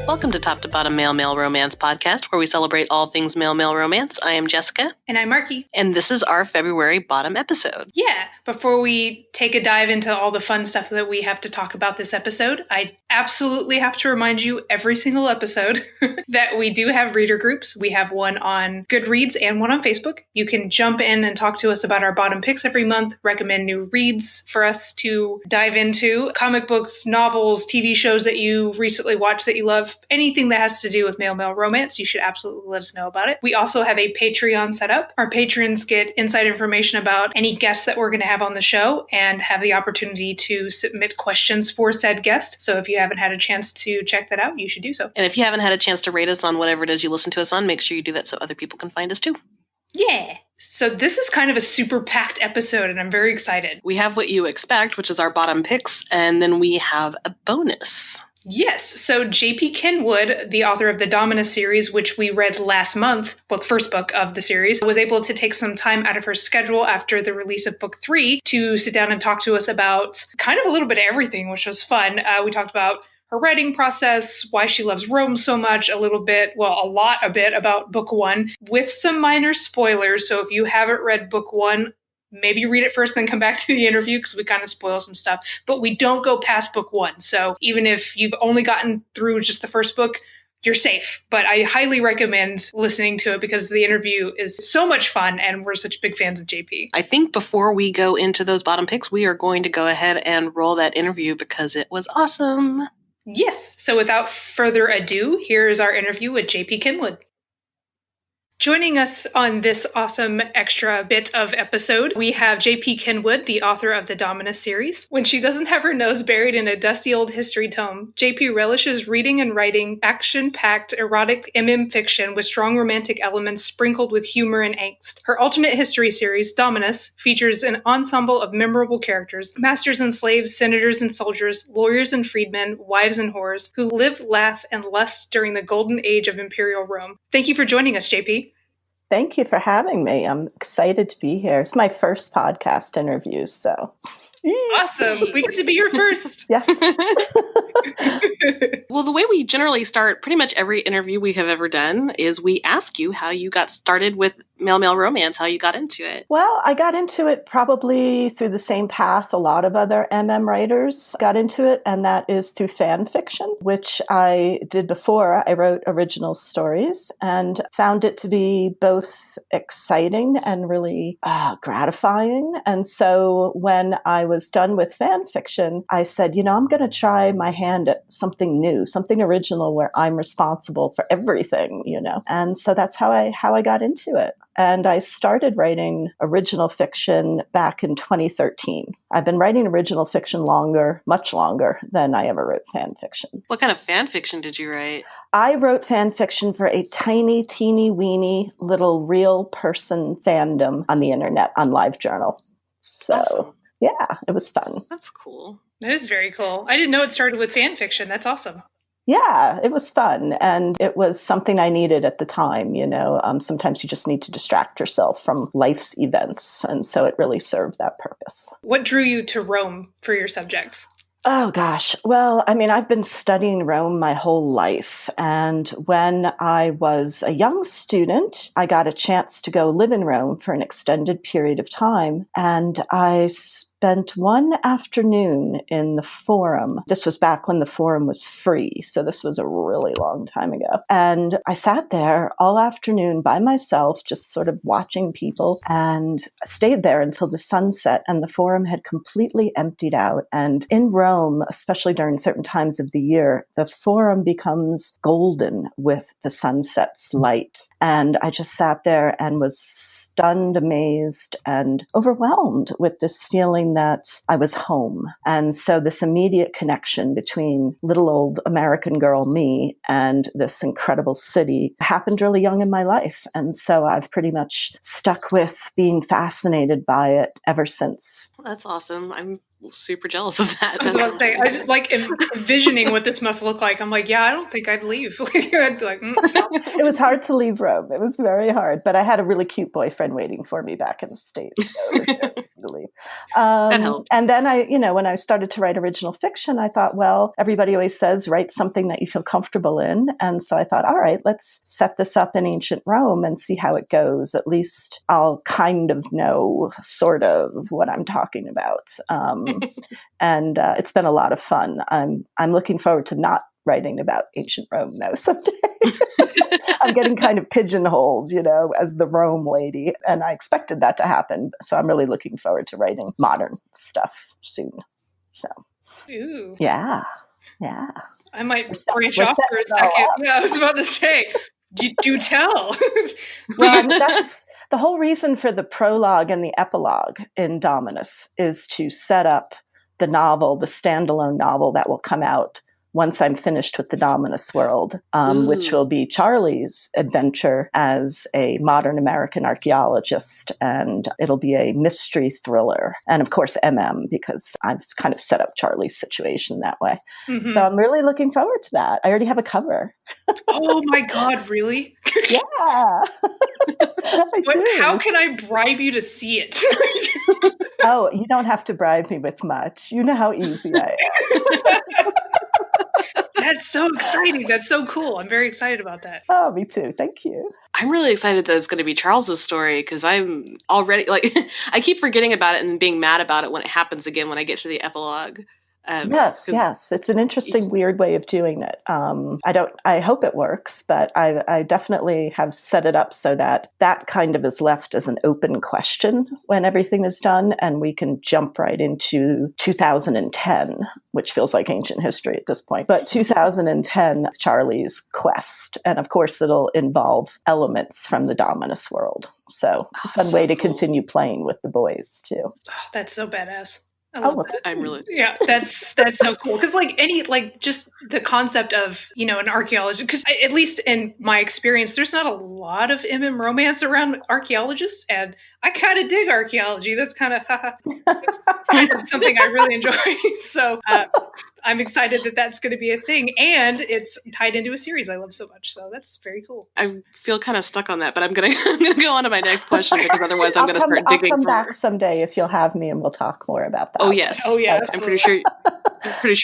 Welcome to Top to Bottom Male Romance Podcast, where we celebrate all things male romance. I am Jessica. And I'm Markie. And this is our February bottom episode. Yeah. Before we take a dive into all the fun stuff that we have to talk about this episode, I absolutely have to remind you every single episode that we do have reader groups. We have one on Goodreads and one on Facebook. You can jump in and talk to us about our bottom picks every month, recommend new reads for us to dive into, comic books, novels, TV shows that you recently watched that you love. Anything that has to do with male romance, you should absolutely let us know about it. We also have a Patreon set up. Our patrons get inside information about any guests that we're going to have on the show and have the opportunity to submit questions for said guest. So if you haven't had a chance to check that out, you should do so. And if you haven't had a chance to rate us on whatever it is you listen to us on, make sure you do that so other people can find us too. Yeah. So this is kind of a super packed episode, and I'm very excited. We have what you expect, which is our bottom picks, and then we have a bonus. Yes. So J.P. Kenwood, the author of the Dominus series, which we read last month, well, the first book of the series, was able to take some time out of her schedule after the release of book 3 to sit down and talk to us about kind of a little bit of everything, which was fun. We talked about her writing process, why she loves Rome so much, a lot about book 1 with some minor spoilers. So if you haven't read book 1, maybe read it first, then come back to the interview because we kind of spoil some stuff. But we don't go past book 1. So even if you've only gotten through just the first book, you're safe. But I highly recommend listening to it because the interview is so much fun and we're such big fans of JP. I think before we go into those bottom picks, we are going to go ahead and roll that interview because it was awesome. Yes. So without further ado, here is our interview with JP Kenwood. Joining us on this awesome extra bit of episode, we have J.P. Kenwood, the author of the Dominus series. When she doesn't have her nose buried in a dusty old history tome, J.P. relishes reading and writing action-packed erotic fiction with strong romantic elements sprinkled with humor and angst. Her alternate history series, Dominus, features an ensemble of memorable characters, masters and slaves, senators and soldiers, lawyers and freedmen, wives and whores, who live, laugh, and lust during the golden age of imperial Rome. Thank you for joining us, J.P. Thank you for having me. I'm excited to be here. It's my first podcast interview, so. Awesome. We get to be your first. Yes. Well, the way we generally start pretty much every interview we have ever done is we ask you how you got started with male romance, how you got into it. Well, I got into it probably through the same path a lot of other writers got into it, and that is through fan fiction, which I did before I wrote original stories, and found it to be both exciting and really gratifying. And so when I was done with fan fiction, I said, I'm going to try my hand at something new, something original where I'm responsible for everything, And so that's how I got into it. And I started writing original fiction back in 2013. I've been writing original fiction much longer than I ever wrote fan fiction. What kind of fan fiction did you write? I wrote fan fiction for a tiny, teeny, weeny little real person fandom on the internet, on LiveJournal. So, awesome. Yeah, it was fun. That's cool. That is very cool. I didn't know it started with fan fiction. That's awesome. Yeah, it was fun. And it was something I needed at the time. Sometimes you just need to distract yourself from life's events. And so it really served that purpose. What drew you to Rome for your subjects? Oh, gosh. Well, I've been studying Rome my whole life. And when I was a young student, I got a chance to go live in Rome for an extended period of time. And I spent one afternoon in the Forum. This was back when the Forum was free, so this was a really long time ago. And I sat there all afternoon by myself, just sort of watching people, and stayed there until the sunset, and the Forum had completely emptied out. And in Rome, especially during certain times of the year, the Forum becomes golden with the sunset's light. And I just sat there and was stunned, amazed, and overwhelmed with this feeling that I was home. And so this immediate connection between little old American girl me and this incredible city happened really young in my life. And so I've pretty much stuck with being fascinated by it ever since. That's awesome. I'm super jealous of that. I was about to say, I just like envisioning what this must look like. I'm like, yeah, I don't think I'd leave. I'd be like, no. It was hard to leave Rome. It was very hard, but I had a really cute boyfriend waiting for me back in the States, so it was very easy to leave. That helps. And then when I started to write original fiction, I thought, well, everybody always says write something that you feel comfortable in, and so I thought, all right, let's set this up in ancient Rome and see how it goes. At least I'll kind of know sort of what I'm talking about. And it's been a lot of fun. I'm looking forward to not writing about ancient Rome now someday. I'm getting kind of pigeonholed, as the Rome lady, and I expected that to happen. So I'm really looking forward to writing modern stuff soon. So, Ooh. Yeah. I might branch off for a second. Yeah, I was about to say, do tell. Well, that's the whole reason for the prologue and the epilogue in Dominus is to set up the novel, the standalone novel that will come out once I'm finished with the Dominus world, which will be Charlie's adventure as a modern American archaeologist. And it'll be a mystery thriller. And of course, because I've kind of set up Charlie's situation that way. Mm-hmm. So I'm really looking forward to that. I already have a cover. Oh my God, really? Yeah. How can I bribe you to see it? Oh, you don't have to bribe me with much. You know how easy I am. That's so exciting. That's so cool. I'm very excited about that. Oh, me too. Thank you. I'm really excited that it's going to be Charles's story because I'm already I keep forgetting about it and being mad about it when it happens again when I get to the epilogue. Yes. It's an interesting, weird way of doing it. I hope it works, but I definitely have set it up so that kind of is left as an open question when everything is done, and we can jump right into 2010, which feels like ancient history at this point. But 2010, Charlie's quest, and of course it'll involve elements from the Dominus world. So it's a fun way to continue playing with the boys too. Oh, that's so badass. That's so cool because just the concept of an archaeologist, because at least in my experience there's not a lot of romance around archaeologists, and I kind of dig archaeology. That's kind of something I really enjoy. So I'm excited that that's going to be a thing, and it's tied into a series I love so much. So that's very cool. I feel kind of stuck on that, but I'm gonna go on to my next question because otherwise I'm going to start digging. I'll come back someday if you'll have me, and we'll talk more about that. Oh yes, yeah. I'm pretty sure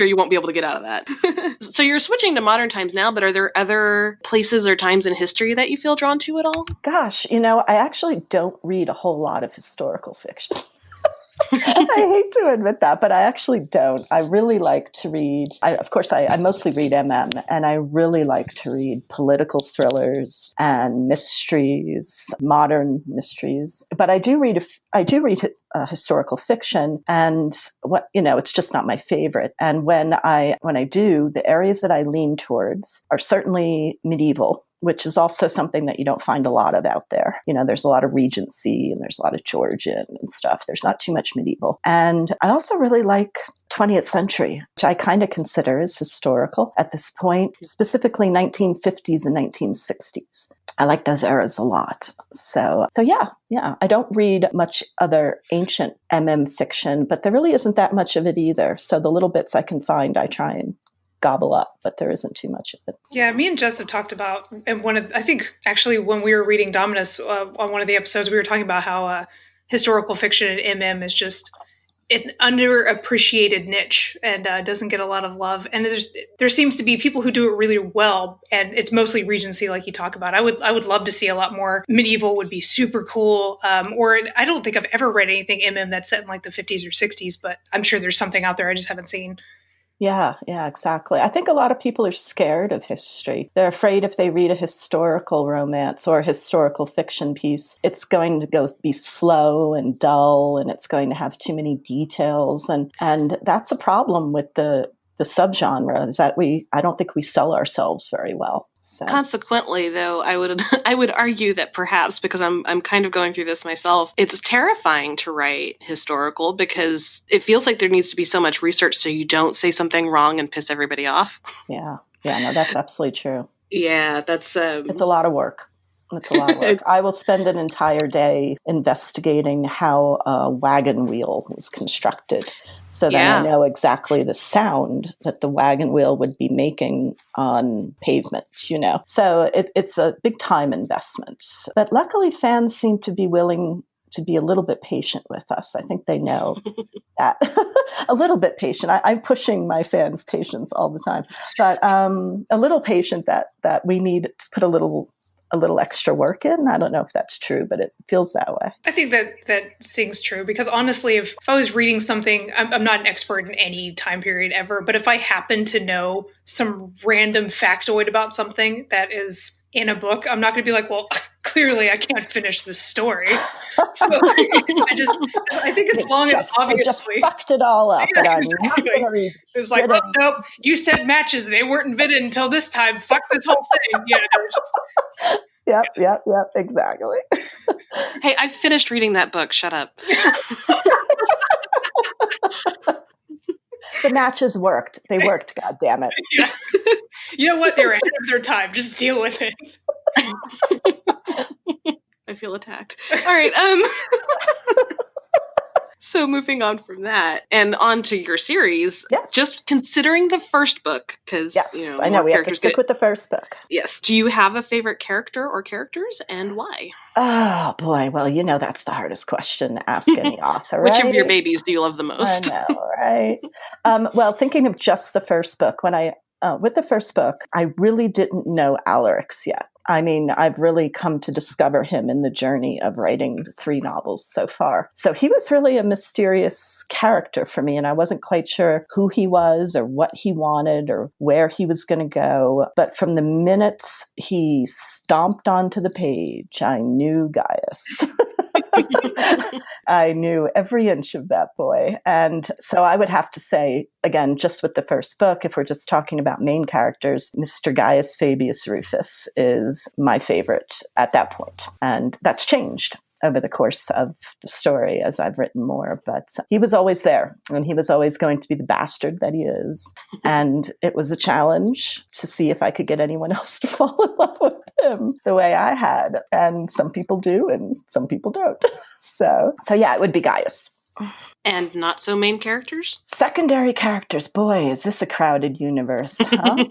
you won't be able to get out of that. So you're switching to modern times now, but are there other places or times in history that you feel drawn to at all? Gosh, I actually don't read a whole lot of historical fiction. I hate to admit that, but I actually don't. I really like to read, of course, I mostly read MM, and I really like to read political thrillers and mysteries, modern mysteries. But I do read historical fiction, and it's just not my favorite. And when I do, the areas that I lean towards are certainly medieval, which is also something that you don't find a lot of out there. There's a lot of Regency and there's a lot of Georgian and stuff. There's not too much medieval. And I also really like 20th century, which I kind of consider as historical at this point, specifically 1950s and 1960s. I like those eras a lot. So yeah. I don't read much other ancient fiction, but there really isn't that much of it either. So the little bits I can find, I try and gobble up, but there isn't too much of it. Yeah, me and Jess have talked about, and I think actually when we were reading Dominus on one of the episodes, we were talking about how historical fiction and is just an underappreciated niche and doesn't get a lot of love. And there seems to be people who do it really well, and it's mostly Regency, like you talk about. I would love to see a lot more medieval. Would be super cool. Or I don't think I've ever read anything that's set in like the 50s or 60s, but I'm sure there's something out there I just haven't seen. Yeah, exactly. I think a lot of people are scared of history. They're afraid if they read a historical romance or a historical fiction piece, it's going to be slow and dull, and it's going to have too many details. And that's a problem with the subgenre, is that I don't think we sell ourselves very well. So. Consequently, though, I would argue that perhaps, because I'm kind of going through this myself, it's terrifying to write historical because it feels like there needs to be so much research so you don't say something wrong and piss everybody off. Yeah, no, that's absolutely true. Yeah, that's it's a lot of work. It's a lot of work. I will spend an entire day investigating how a wagon wheel was constructed. So then I know exactly the sound that the wagon wheel would be making on pavement, So it's a big time investment. But luckily, fans seem to be willing to be a little bit patient with us. I think they know that. A little bit patient. I'm pushing my fans' patience all the time. But a little patient that we need to put a little extra work in. I don't know if that's true, but it feels that way. I think that sings true because honestly, if I was reading something, I'm not an expert in any time period ever, but if I happen to know some random factoid about something that is in a book, I'm not going to be like, well, clearly I can't finish this story. So I think as long as obviously they just fucked it all up, and I'm not going to read. It's like, oh, nope, you said matches, they weren't invented until this time. Fuck this whole thing. Yeah, Yep, exactly. Hey, I finished reading that book. Shut up. The matches worked. They worked, God damn it. Yeah. You know what? They were ahead of their time. Just deal with it. I feel attacked. All right. So moving on from that and on to your series, just considering the first book, because I know we have to stick with the first book. Yes. Do you have a favorite character or characters, and why? Oh boy, well, that's the hardest question to ask any author. Which of your babies do you love the most? I know, right? Well, thinking of just the first book, with the first book, I really didn't know Alaric's yet. I mean, I've really come to discover him in the journey of writing 3 novels so far. So he was really a mysterious character for me, and I wasn't quite sure who he was or what he wanted or where he was going to go. But from the minute he stomped onto the page, I knew Gaius. I knew every inch of that boy. And so I would have to say, again, just with the first book, if we're just talking about main characters, Mr. Gaius Fabius Rufus is my favorite at that point. And that's changed over the course of the story as I've written more. But he was always there, and he was always going to be the bastard that he is. And it was a challenge to see if I could get anyone else to fall in love with him the way I had. And some people do, and some people don't. So yeah, it would be Gaius. And not so main characters? Secondary characters. Boy, is this a crowded universe, huh?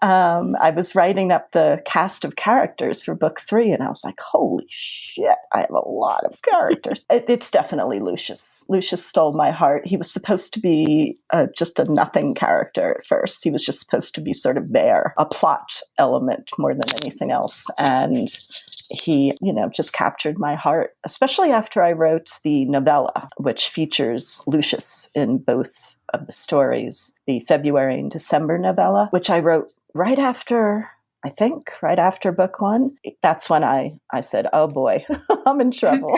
I was writing up the cast of characters for book 3, and I was like, holy shit, I have a lot of characters. It's definitely Lucius. Lucius stole my heart. He was supposed to be just a nothing character at first. He was just supposed to be sort of there, a plot element more than anything else. And he, just captured my heart, especially after I wrote the novella, which features Lucius in both of the stories, the February and December novella, which I wrote right after book 1. That's when I said, oh boy, I'm in trouble.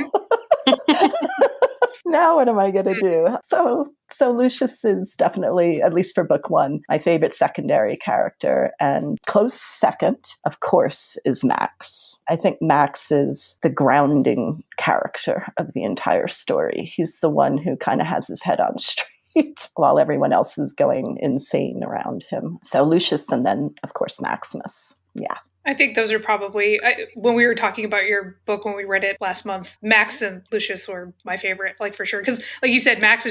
Now what am I going to do? So Lucius is definitely, at least for book 1, my favorite secondary character. And close second, of course, is Max. I think Max is the grounding character of the entire story. He's the one who kind of has his head on straight while everyone else is going insane around him. So Lucius, and then, of course, Maximus. Yeah. I think those are probably, when we were talking about your book, when we read it last month, Max and Lucius were my favorite, like for sure. Because like you said, Max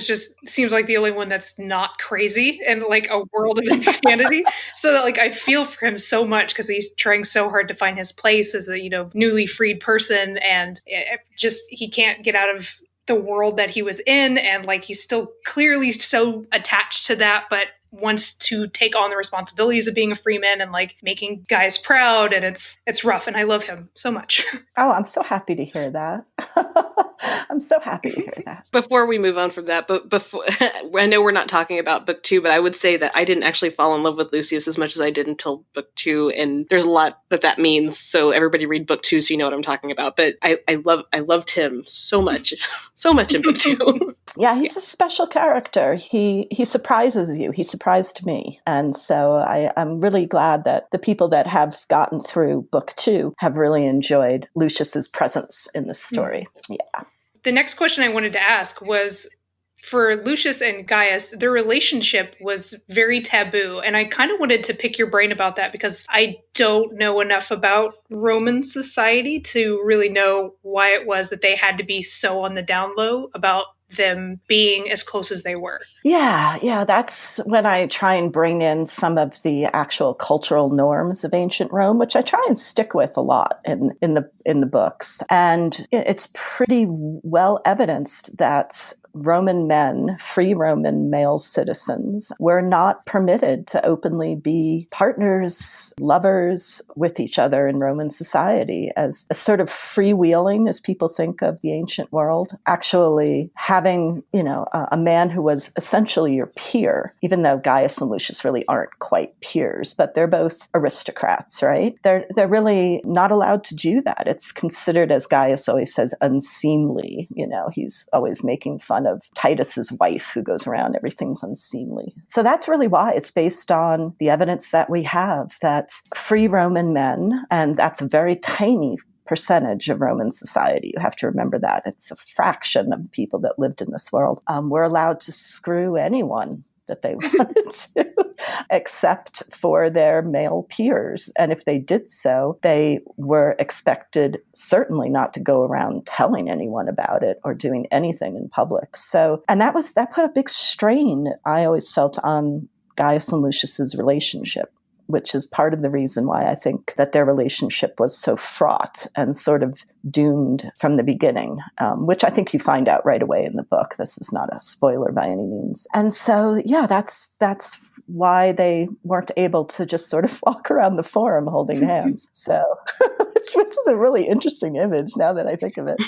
seems like the only one that's not crazy and like a world of insanity. So that like I feel for him so much because he's trying so hard to find his place as a, newly freed person. And he can't get out of the world that he was in. And like, he's still clearly so attached to that, but wants to take on the responsibilities of being a free man and like making guys proud. And it's rough. And I love him so much. Oh, I'm so happy to hear that. I'm so happy to hear that. Before we move on from that, but before I know we're not talking about book 2, but I would say that I didn't actually fall in love with Lucius as much as I did until book 2. And there's a lot that means. So everybody read book 2 so you know what I'm talking about. But I loved him so much, so much in book 2. Yeah, he's a special character. He surprises you. He surprised me. And so I'm really glad that the people that have gotten through book 2 have really enjoyed Lucius's presence in the story. Yeah. The next question I wanted to ask was, For Lucius and Gaius, their relationship was very taboo. And I kind of wanted to pick your brain about that because I don't know enough about Roman society to really know why it was that they had to be so on the down low about them being as close as they were. Yeah, that's when I try and bring in some of the actual cultural norms of ancient Rome, which I try and stick with a lot in the books. And it's pretty well evidenced that Roman men, free Roman male citizens, were not permitted to openly be partners, lovers with each other in Roman society as sort of freewheeling as people think of the ancient world. Actually having, a man who was essentially your peer, even though Gaius and Lucius really aren't quite peers, but they're both aristocrats, right? They're really not allowed to do that. It's considered, as Gaius always says, unseemly. He's always making fun of Titus's wife who goes around, everything's unseemly. So that's really why it's based on the evidence that we have that free Roman men, and that's a very tiny percentage of Roman society. You have to remember that. It's a fraction of the people that lived in this world. Were allowed to screw anyone that they wanted to, except for their male peers. And if they did so, they were expected certainly not to go around telling anyone about it or doing anything in public. So, and that put a big strain, I always felt, on Gaius and Lucius's relationship, which is part of the reason why I think that their relationship was so fraught and sort of doomed from the beginning, which I think you find out right away in the book. This is not a spoiler by any means. And so, yeah, that's why they weren't able to just sort of walk around the forum holding hands. So, which is a really interesting image now that I think of it.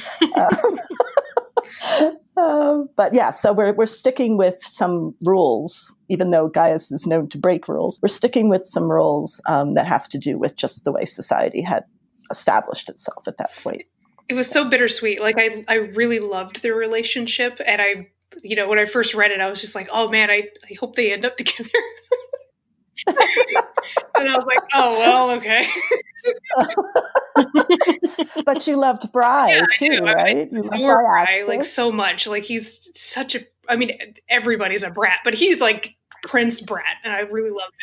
But yeah, so we're sticking with some rules, even though Gaius is known to break rules. We're sticking with some rules that have to do with just the way society had established itself at that point. It was so bittersweet. Like I really loved their relationship, and when I first read it, I was just like, oh man, I hope they end up together. And I was like, oh well, okay. But you loved Bri too, right? You loved Bri like so much. Like he's such a. I mean, everybody's a brat, but he's like Prince Brat, and I really loved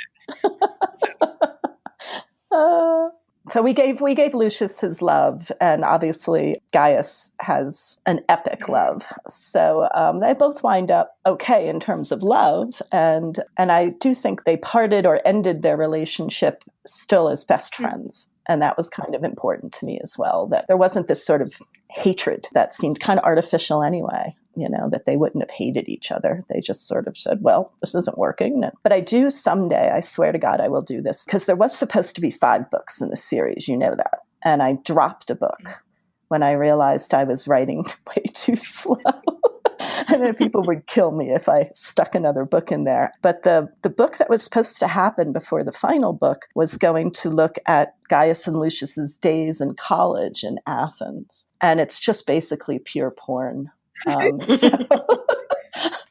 it. So we gave Lucius his love, and obviously Gaius has an epic love. So they both wind up okay in terms of love, and I do think they parted or ended their relationship still as best friends. And that was kind of important to me as well, that there wasn't this sort of hatred that seemed kind of artificial anyway, that they wouldn't have hated each other. They just sort of said, well, this isn't working. But I do someday, I swear to God, I will do this, because there was supposed to be 5 books in the series, that. And I dropped a book when I realized I was writing way too slow. And then people would kill me if I stuck another book in there. But the book that was supposed to happen before the final book was going to look at Gaius and Lucius's days in college in Athens. And it's just basically pure porn.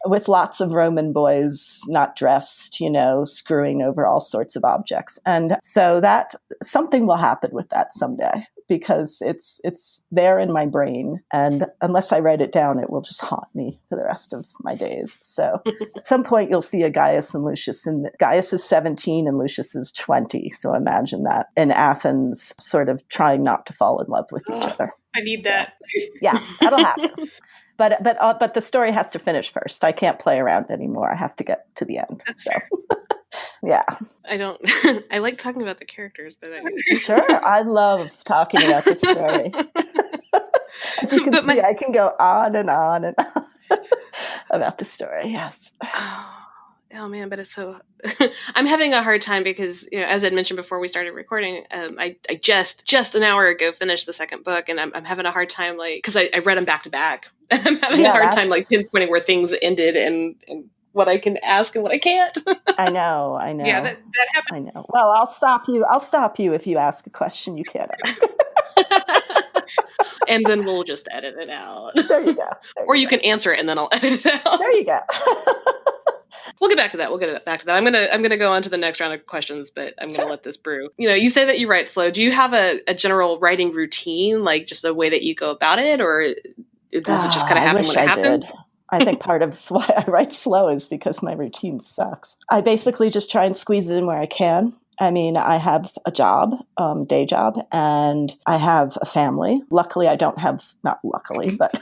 With lots of Roman boys not dressed, screwing over all sorts of objects. And so that something will happen with that someday, because it's there in my brain. And unless I write it down, it will just haunt me for the rest of my days. So at some point you'll see a Gaius and Lucius, and Gaius is 17 and Lucius is 20. So imagine that in Athens, sort of trying not to fall in love with each other. I need that. Yeah, that'll happen. But the story has to finish first. I can't play around anymore. I have to get to the end. That's fair. Yeah. I like talking about the characters, but Sure. I love talking about the story. As you can see, I can go on and on and on about the story. Yes. Oh man, but it's so. I'm having a hard time because, as I'd mentioned before we started recording, I just an hour ago finished the second book, and I'm having a hard time, because I read them back to back, and I'm having a hard time pinpointing where things ended and what I can ask and what I can't. I know. Yeah, that happened. I know. Well, I'll stop you if you ask a question you can't ask. And then we'll just edit it out. There you go. Or you can answer it and then I'll edit it out. There you go. We'll get back to that. I'm gonna go on to the next round of questions, but I'm gonna let this brew. You say that you write slow. Do you have a general writing routine, like just a way that you go about it, or does it just kind of happen when it happens? I think part of why I write slow is because my routine sucks. I basically just try and squeeze it in where I can. I mean, I have a job, day job, and I have a family. Luckily, I don't have, not luckily, but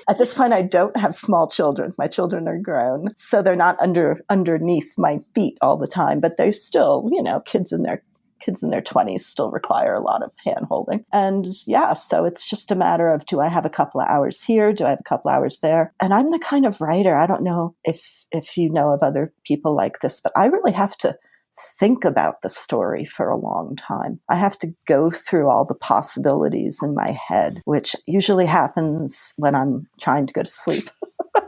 at this point, I don't have small children. My children are grown, so they're not underneath my feet all the time, but they're still, kids in their 20s still require a lot of hand holding. And yeah, so it's just a matter of, do I have a couple of hours here? Do I have a couple of hours there? And I'm the kind of writer, I don't know if you know of other people like this, but I really have to think about the story for a long time. I have to go through all the possibilities in my head, which usually happens when I'm trying to go to sleep.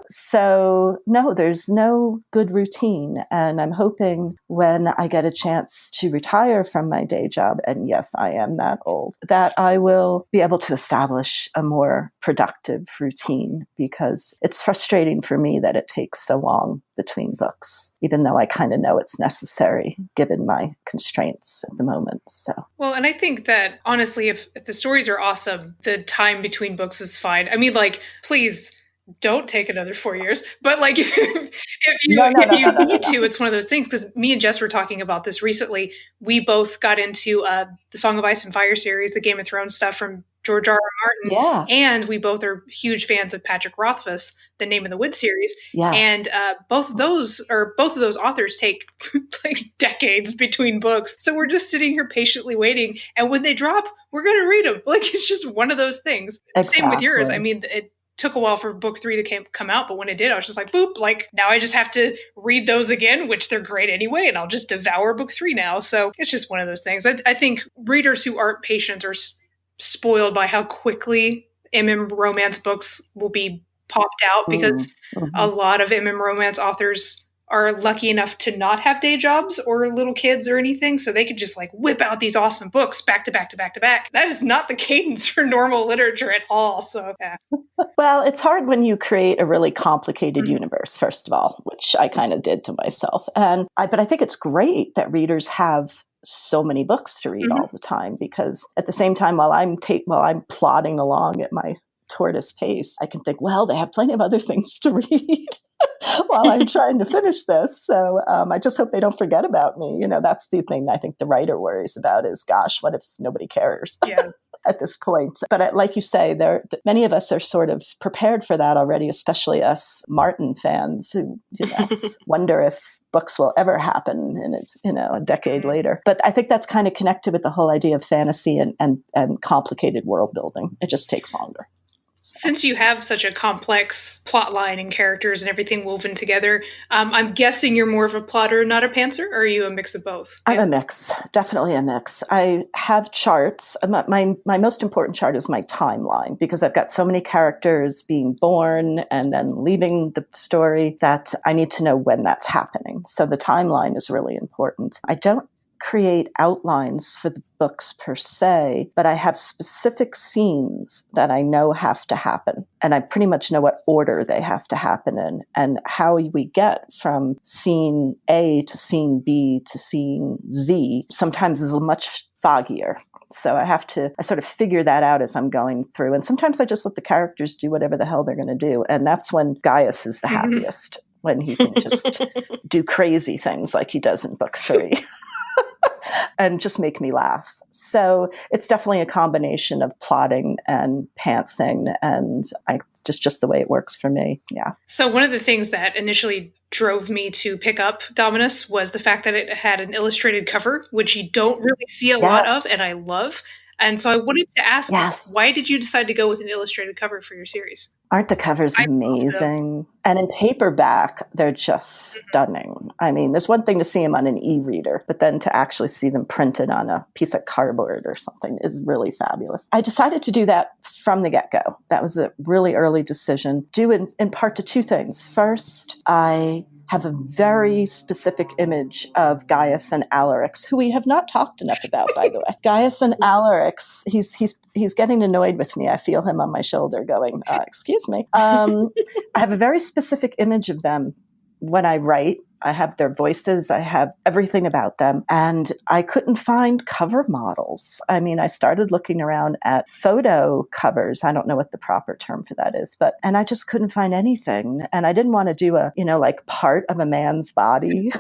So no, there's no good routine. And I'm hoping when I get a chance to retire from my day job, and yes, I am that old, that I will be able to establish a more productive routine, because it's frustrating for me that it takes so long between books, even though I kind of know it's necessary given my constraints at the moment. So, well, and I think that honestly, if the stories are awesome, the time between books is fine. I mean, like, please don't take another 4 years. But like, if you need to, it's one of those things. Because me and Jess were talking about this recently. We both got into the Song of Ice and Fire series, the Game of Thrones stuff from George R. R. Martin. Yeah. And we both are huge fans of Patrick Rothfuss, the Name of the Wood series. Yes. And both of those authors take like decades between books. So we're just sitting here patiently waiting. And when they drop, we're going to read them. Like, it's just one of those things. Exactly. Same with yours. I mean, it took a while for book 3 to come out, but when it did, I was just like, boop, like now I just have to read those again, which they're great anyway, and I'll just devour book 3 now. So it's just one of those things. I think readers who aren't patient are spoiled by how quickly romance books will be popped out, because a lot of romance authors are lucky enough to not have day jobs or little kids or anything, so they could just like whip out these awesome books back to back to back to back. That is not the cadence for normal literature at all. So yeah. Well, it's hard when you create a really complicated universe, first of all, which I kind of did to myself. But I think it's great that readers have so many books to read all the time, because at the same time, while I'm plodding along at my tortoise pace, I can think, well, they have plenty of other things to read while I'm trying to finish this. So I just hope they don't forget about me. That's the thing I think the writer worries about is, gosh, what if nobody cares? Yeah. At this point. But like you say, many of us are sort of prepared for that already, especially us Martin fans who wonder if books will ever happen in a decade later. But I think that's kind of connected with the whole idea of fantasy and complicated world building. It just takes longer. Since you have such a complex plot line and characters and everything woven together, I'm guessing you're more of a plotter, not a pantser, or are you a mix of both? I'm a mix, definitely a mix. I have charts. My most important chart is my timeline, because I've got so many characters being born and then leaving the story that I need to know when that's happening. So the timeline is really important. I don't create outlines for the books per se, but I have specific scenes that I know have to happen. And I pretty much know what order they have to happen in, and how we get from scene A to scene B to scene Z sometimes is much foggier. So I sort of figure that out as I'm going through. And sometimes I just let the characters do whatever the hell they're going to do. And that's when Gaius is the happiest, when he can just do crazy things like he does in book 3. And just make me laugh. So it's definitely a combination of plotting and pantsing, and just the way it works for me. Yeah. So one of the things that initially drove me to pick up Dominus was the fact that it had an illustrated cover, which you don't really see a lot of, and I love. And so I wanted to ask, why did you decide to go with an illustrated cover for your series? Aren't the covers amazing? And in paperback, they're just stunning. I mean, there's one thing to see them on an e-reader, but then to actually see them printed on a piece of cardboard or something is really fabulous. I decided to do that from the get-go. That was a really early decision, due in part to two things. First, I have a very specific image of Gaius and Alarix, who we have not talked enough about, by the way. Gaius and Alarix, he's getting annoyed with me. I feel him on my shoulder going, excuse me. I have a very specific image of them when I write I have their voices. I have everything about them. And I couldn't find cover models. I mean, I started looking around at photo covers. I don't know what the proper term for that is, and I just couldn't find anything. And I didn't want to do like part of a man's body.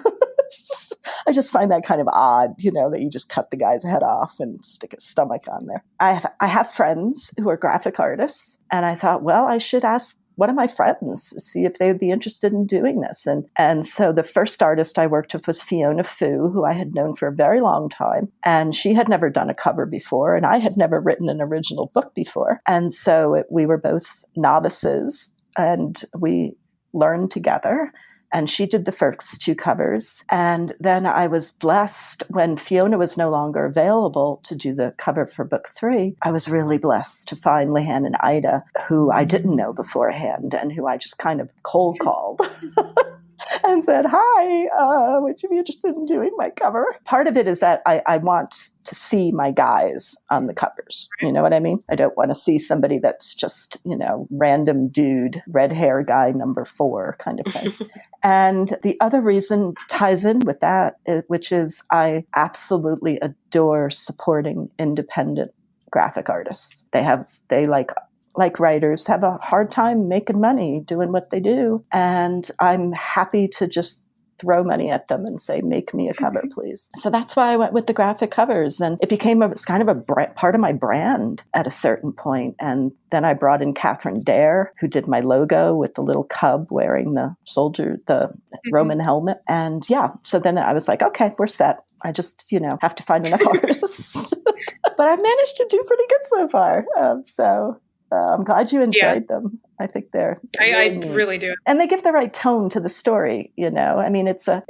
I just find that kind of odd, that you just cut the guy's head off and stick his stomach on there. I have friends who are graphic artists, and I thought, well, I should ask one of my friends, see if they would be interested in doing this. And so the first artist I worked with was Fiona Fu, who I had known for a very long time. And she had never done a cover before, and I had never written an original book before. And so we were both novices, and we learned together. And she did the first 2 covers. And then I was blessed when Fiona was no longer available to do the cover for book 3. I was really blessed to find Lehanan and Aida, who I didn't know beforehand and who I just kind of cold called. And said, hi, would you be interested in doing my cover? Part of it is that I want to see my guys on the covers. You know what I mean? I don't want to see somebody that's just, random dude, red hair guy, number 4 kind of thing. And the other reason ties in with that, which is I absolutely adore supporting independent graphic artists. They like writers, have a hard time making money doing what they do. And I'm happy to just throw money at them and say, make me a cover, please. So that's why I went with the graphic covers. And it became kind of a part of my brand at a certain point. And then I brought in Catherine Dare, who did my logo with the little cub wearing the Roman helmet. And so then I was like, okay, we're set. I just, have to find enough artists. But I've managed to do pretty good so far. I'm glad you enjoyed them. I think they're I really do. And they give the right tone to the story, I mean, it's a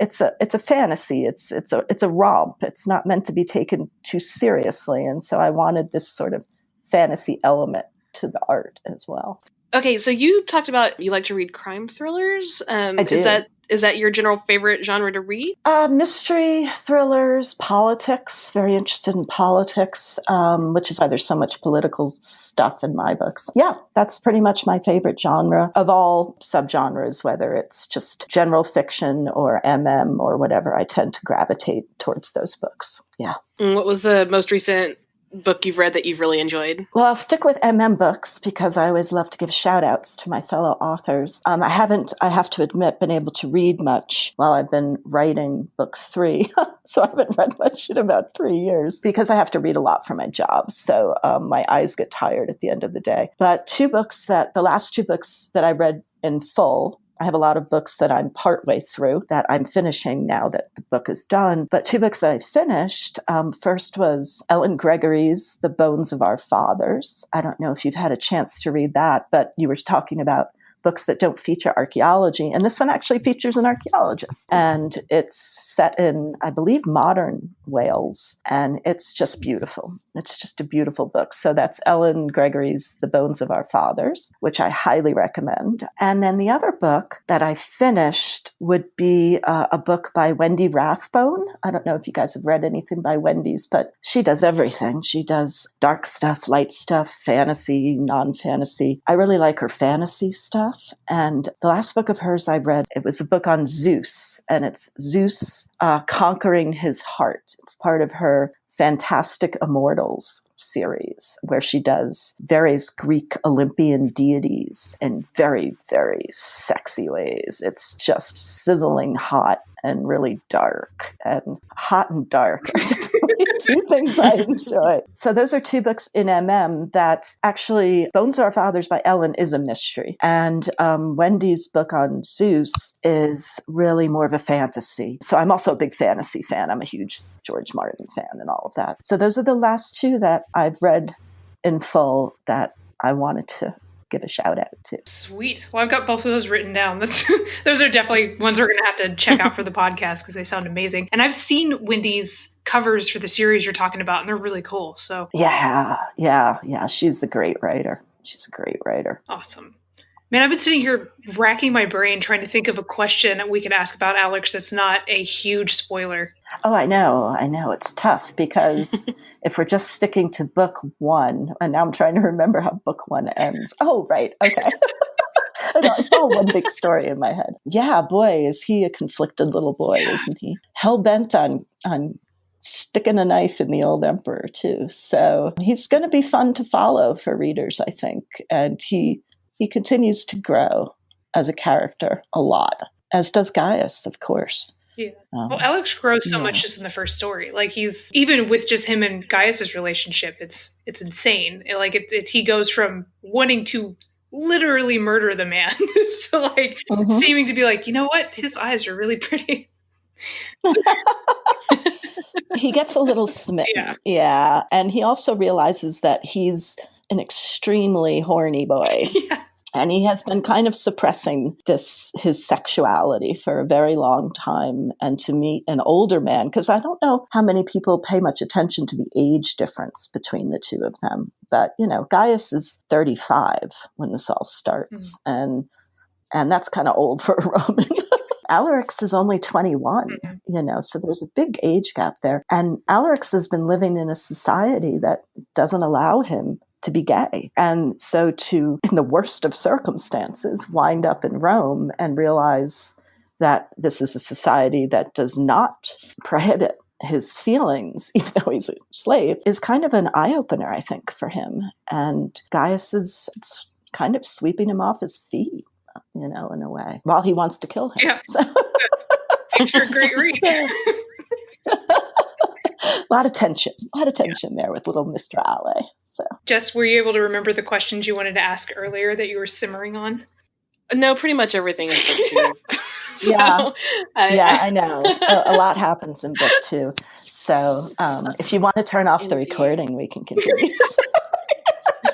fantasy. It's a romp. It's not meant to be taken too seriously. And so I wanted this sort of fantasy element to the art as well. Okay, so you talked about you like to read crime thrillers. I do. Is that your general favorite genre to read? Mystery, thrillers, politics, very interested in politics, which is why there's so much political stuff in my books. Yeah, that's pretty much my favorite genre of all subgenres, whether it's just general fiction or MM or whatever. I tend to gravitate towards those books. Yeah. And what was the most recent book you've read that you've really enjoyed? Well, I'll stick with MM books because I always love to give shout outs to my fellow authors. I have to admit, been able to read much while I've been writing book 3. So I haven't read much in about 3 years because I have to read a lot for my job. So my eyes get tired at the end of the day. But the last 2 books that I read in full, I have a lot of books that I'm partway through that I'm finishing now that the book is done. But 2 books that I finished, first was Ellen Gregory's The Bones of Our Fathers. I don't know if you've had a chance to read that, but you were talking about books that don't feature archaeology. And this one actually features an archaeologist. And it's set in, I believe, modern Wales. And it's just beautiful. It's just a beautiful book. So that's Ellen Gregory's The Bones of Our Fathers, which I highly recommend. And then the other book that I finished would be a book by Wendy Rathbone. I don't know if you guys have read anything by Wendy's, but she does everything. She does dark stuff, light stuff, fantasy, non-fantasy. I really like her fantasy stuff. And the last book of hers I read, it was a book on Zeus, and it's Zeus conquering his heart. It's part of her Fantastic Immortals series, where she does various Greek Olympian deities in very, very sexy ways. It's just sizzling hot and really dark. And hot and dark are definitely 2 things I enjoy. So those are 2 books in MM that actually, Bones of Our Fathers by Ellen is a mystery. And Wendy's book on Zeus is really more of a fantasy. So I'm also a big fantasy fan. I'm a huge George Martin fan and all of that. So those are the last 2 that I've read in full that I wanted to give a shout out to. Sweet. Well, I've got both of those written down. Those are definitely ones we're going to have to check out for the podcast because they sound amazing. And I've seen Wendy's covers for the series you're talking about, and they're really cool. So yeah. She's a great writer. Awesome. Man, I've been sitting here racking my brain trying to think of a question that we could ask about Alex that's not a huge spoiler. Oh, I know. It's tough because if we're just sticking to book 1, and now I'm trying to remember how book 1 ends. Oh, right. Okay. I know, it's all one big story in my head. Yeah, boy, is he a conflicted little boy, isn't he? Hell-bent on sticking a knife in the old emperor, too. So he's going to be fun to follow for readers, I think. And he continues to grow as a character a lot, as does Gaius, of course. Yeah. Well, Alex grows so much just in the first story. Like, he's, even with just him and Gaius's relationship, it's insane. He goes from wanting to literally murder the man to like seeming to be like, you know what, his eyes are really pretty. He gets a little smitten. Yeah. And he also realizes that he's an extremely horny boy. Yeah. And he has been kind of suppressing his sexuality for a very long time. And to meet an older man, because I don't know how many people pay much attention to the age difference between the two of them. But, Gaius is 35 when this all starts. And that's kind of old for a Roman. Alarix is only 21, so there's a big age gap there. And Alarix has been living in a society that doesn't allow him to be gay. And so to, in the worst of circumstances, wind up in Rome and realize that this is a society that does not prohibit his feelings, even though he's a slave, is kind of an eye-opener, I think, for him. And Gaius is kind of sweeping him off his feet, in a way, while he wants to kill him. Yeah. So. Thanks for a great read. A lot of tension there with little Mr. Ale. So. Jess, were you able to remember the questions you wanted to ask earlier that you were simmering on? No, pretty much everything in book 2. Yeah, I know. A lot happens in book 2. So if you want to turn off the recording, we can continue.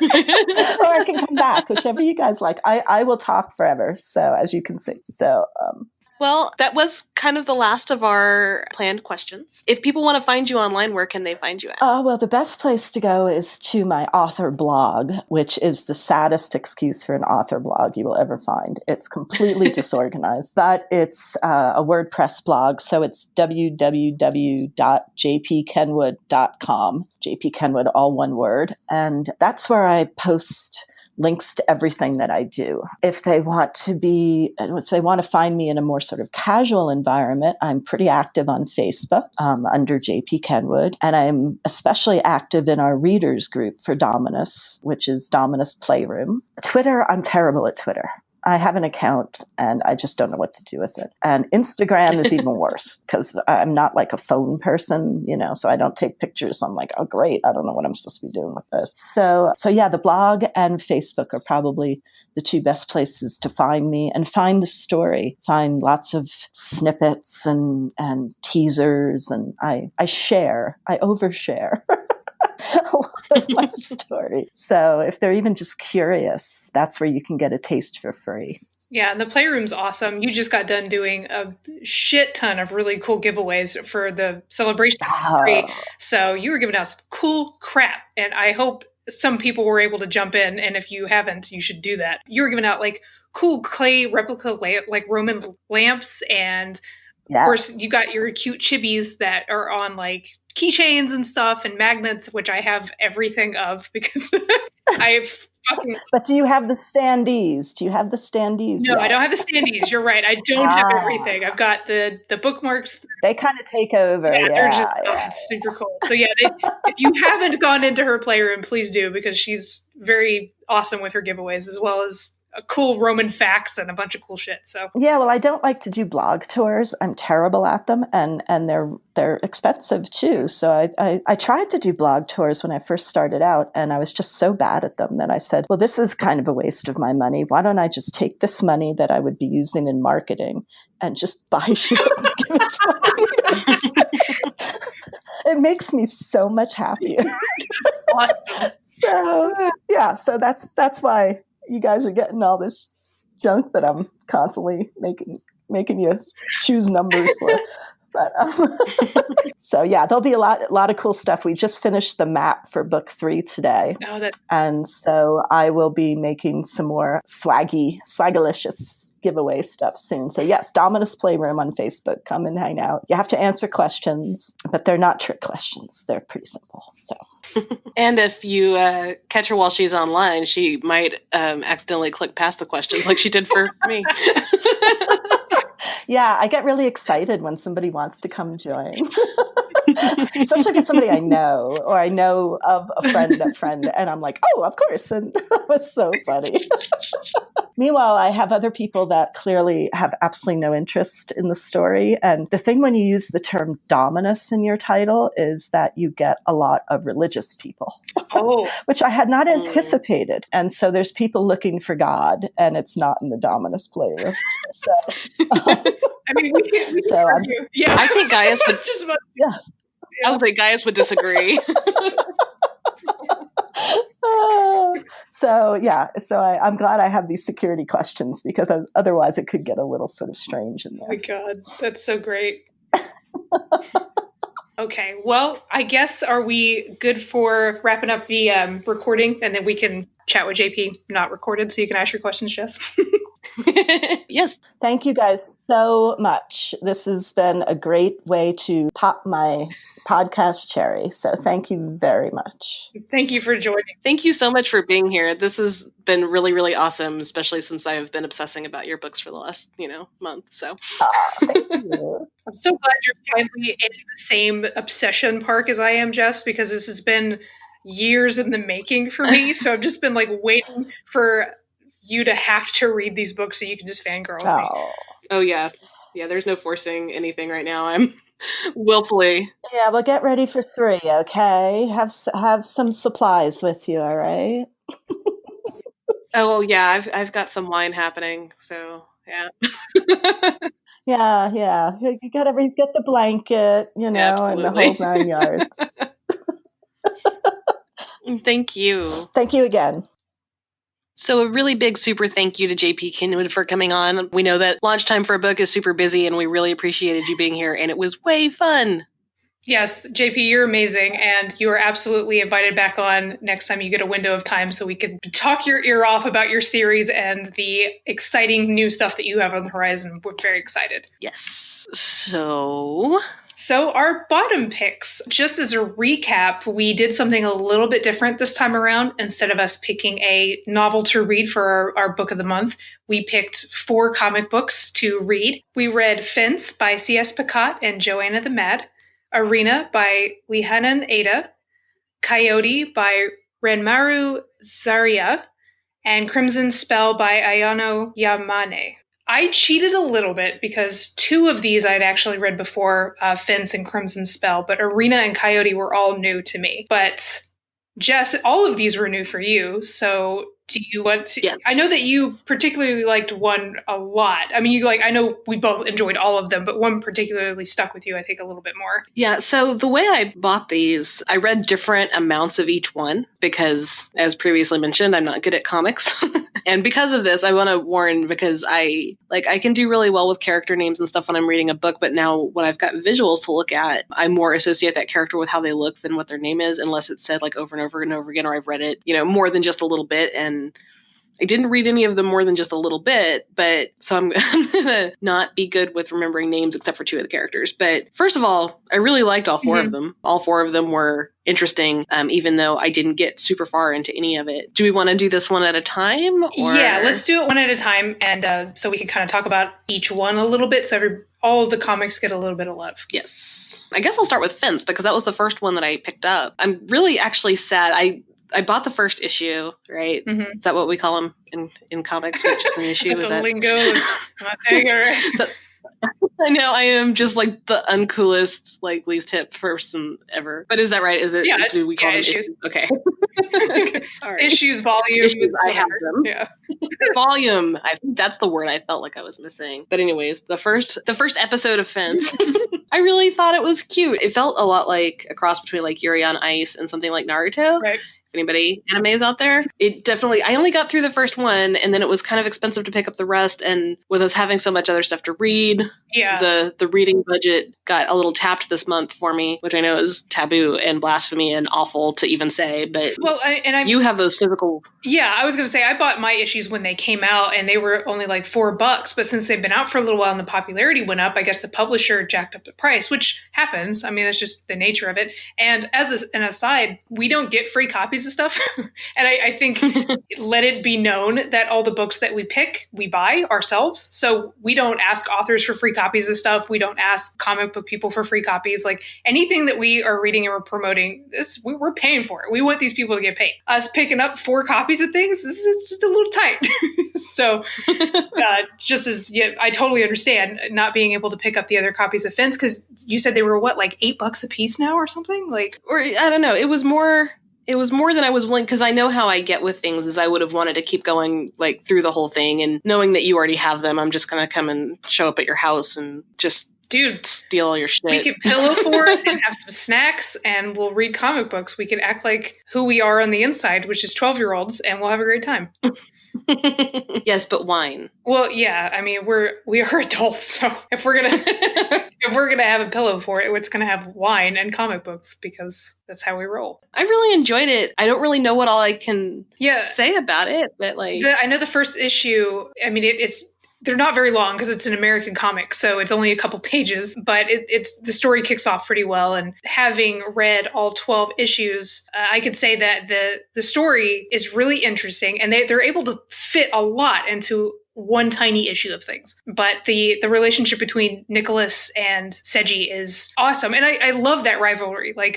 Or I can come back, whichever you guys like. I will talk forever, so as you can see. So well, that was kind of the last of our planned questions. If people want to find you online, where can they find you at? Well, the best place to go is to my author blog, which is the saddest excuse for an author blog you will ever find. It's completely disorganized, but it's a WordPress blog, so it's www.jpkenwood.com. JP Kenwood, all one word. And that's where I post links to everything that I do. If they want to find me in a more sort of casual environment, I'm pretty active on Facebook under JP Kenwood, and I'm especially active in our readers group for Dominus, which is Dominus Playroom. Twitter, I'm terrible at Twitter. I have an account and I just don't know what to do with it. And Instagram is even worse because I'm not like a phone person, so I don't take pictures. So I'm like, oh, great. I don't know what I'm supposed to be doing with this. So yeah, the blog and Facebook are probably the two best places to find me and find the story, find lots of snippets and teasers. And I overshare. A lot of my story. So if they're even just curious, that's where you can get a taste for free. Yeah, and the Playroom's awesome. You just got done doing a shit ton of really cool giveaways for the celebration. So you were giving out some cool crap, and I hope some people were able to jump in, and if you haven't, you should do that. You were giving out like cool clay replica like Roman lamps, and of course you got your cute chibis that are on like keychains and stuff and magnets, which I have everything of because I've fucking... But do you have the standees? No, I don't have the standees. You're right. I don't have everything. I've got the bookmarks. They kind of take over. Yeah, they're just it's super cool. So yeah, if you haven't gone into her Playroom, please do, because she's very awesome with her giveaways, as well as cool Roman facts and a bunch of cool shit. So yeah, well, I don't like to do blog tours. I'm terrible at them, and they're expensive too. So I tried to do blog tours when I first started out, and I was just so bad at them that I said, well, this is kind of a waste of my money. Why don't I just take this money that I would be using in marketing and just buy shit and give it to me? It makes me so much happier. Awesome. So that's why you guys are getting all this junk that I'm constantly making you choose numbers for. But so yeah, there'll be a lot of cool stuff. We just finished the map for book 3 today, and so I will be making some more swagalicious giveaway stuff soon. So yes, Dominus Playroom on Facebook. Come and hang out. You have to answer questions, but they're not trick questions. They're pretty simple. So And if you catch her while she's online, she might accidentally click past the questions like she did for me. Yeah, I get really excited when somebody wants to come join. Especially if it's somebody I know, or I know of a friend, and I'm like, oh, of course. And that was so funny. Meanwhile, I have other people that clearly have absolutely no interest in the story. And the thing when you use the term Dominus in your title is that you get a lot of religious people, which I had not anticipated. And so there's people looking for God, and it's not in the Dominus player. So, I mean, we can argue. Yeah, I think Gaius would. Yes. I was like, Gaius would disagree. So I'm glad I have these security questions, because otherwise it could get a little sort of strange in there. Oh my God, that's so great. Okay, well, I guess, are we good for wrapping up the recording, and then we can chat with JP not recorded, so you can ask your questions, Jess? Yes. Thank you guys so much. This has been a great way to pop my podcast cherry. So thank you very much. Thank you for joining. Thank you so much for being here. This has been really, really awesome, especially since I've been obsessing about your books for the last, month. So thank you. I'm so glad you're finally in the same obsession park as I am, Jess, because this has been years in the making for me. So I've just been waiting for you to have to read these books so you can just fangirl with me. Oh yeah. Yeah, there's no forcing anything right now. I'm willfully. Yeah, well, get ready for 3, okay? Have some supplies with you, all right? Oh yeah, I've got some wine happening, so yeah. Yeah. You gotta get the blanket, and the whole 9 yards. Thank you. Thank you again. So a really big super thank you to JP Kenwood for coming on. We know that launch time for a book is super busy, and we really appreciated you being here, and it was way fun. Yes, JP, you're amazing, and you are absolutely invited back on next time you get a window of time so we can talk your ear off about your series and the exciting new stuff that you have on the horizon. We're very excited. Yes. So our bottom picks, just as a recap, we did something a little bit different this time around. Instead of us picking a novel to read for our book of the month, we picked 4 comic books to read. We read Fence by C.S. Pacat and JoAnna the Mad, Arena by Lehanan Aida, Coyote by Ranmaru Zariya, and Crimson Spell by Ayano Yamane. I cheated a little bit because 2 of these I'd actually read before, Fence and Crimson Spell, but Arena and Coyote were all new to me. But Jess, all of these were new for you, so do you want to... Yes. I know that you particularly liked one a lot. I mean, I know we both enjoyed all of them, but one particularly stuck with you, I think, a little bit more. Yeah, so the way I bought these, I read different amounts of each one because, as previously mentioned, I'm not good at comics. And because of this, I want to warn, because I can do really well with character names and stuff when I'm reading a book, but now when I've got visuals to look at, I more associate that character with how they look than what their name is, unless it's said over and over and over again, or I've read it, more than just a little bit. And I didn't read any of them more than just a little bit, but so I'm going to not be good with remembering names except for 2 of the characters. But first of all, I really liked all 4 of them. All 4 of them were interesting, even though I didn't get super far into any of it. Do we want to do this one at a time? Or? Yeah, let's do it one at a time, and so we can kind of talk about each one a little bit, so all of the comics get a little bit of love. Yes. I guess I'll start with Fence, because that was the first one that I picked up. I'm really actually sad. I bought the first issue, right? Mm-hmm. Is that what we call them in comics? Which is an issue? Is that the lingo? Not ignorant. I know I am just the uncoolest, least hip person ever. But is that right? Is it? Yeah, do we call them issues? Okay. Sorry. Issues, volume. Issues, I have them. Yeah. Volume. That's the word I felt like I was missing. But anyways, the first episode of Fence, I really thought it was cute. It felt a lot like a cross between Yuri on Ice and something like Naruto. Right. Anybody animes out there? It definitely, I only got through the first one, and then it was kind of expensive to pick up the rest, and with us having so much other stuff to read, the reading budget got a little tapped this month for me, which I know is taboo and blasphemy and awful to even say, but you have those physical... Yeah, I was going to say, I bought my issues when they came out, and they were only $4, but since they've been out for a little while and the popularity went up, I guess the publisher jacked up the price, which happens. I mean, that's just the nature of it. And as an aside, we don't get free copies of stuff. And I think let it be known that all the books that we pick, we buy ourselves. So we don't ask authors for free copies of stuff. We don't ask comic book people for free copies. Like anything that we are reading and we're promoting, we're paying for it. We want these people to get paid. Us picking up 4 copies of things, this is just a little tight. So just as I totally understand not being able to pick up the other copies of Fence, because you said they were what, like $8 a piece now or something? Like, or I don't know. It was more than I was willing, because I know how I get with things is I would have wanted to keep going like through the whole thing, and knowing that you already have them, I'm just going to come and show up at your house and just steal all your shit. We could pillow fort and have some snacks and we'll read comic books. We could act like who we are on the inside, which is 12-year-olds, and we'll have a great time. Yes, but wine. Well, yeah, I mean, we are adults, so if we're gonna have a pillow fort, it's gonna have wine and comic books, because that's how we roll. I really enjoyed it. I don't really know what all I can say about it, but like I know the first issue. I mean, they're not very long because it's an American comic, so it's only a couple pages, but it's the story kicks off pretty well. And having read all 12 issues, I could say that the story is really interesting, and they're able to fit a lot into one tiny issue of things. But the relationship between Nicholas and Seiji is awesome. And I love that rivalry. Like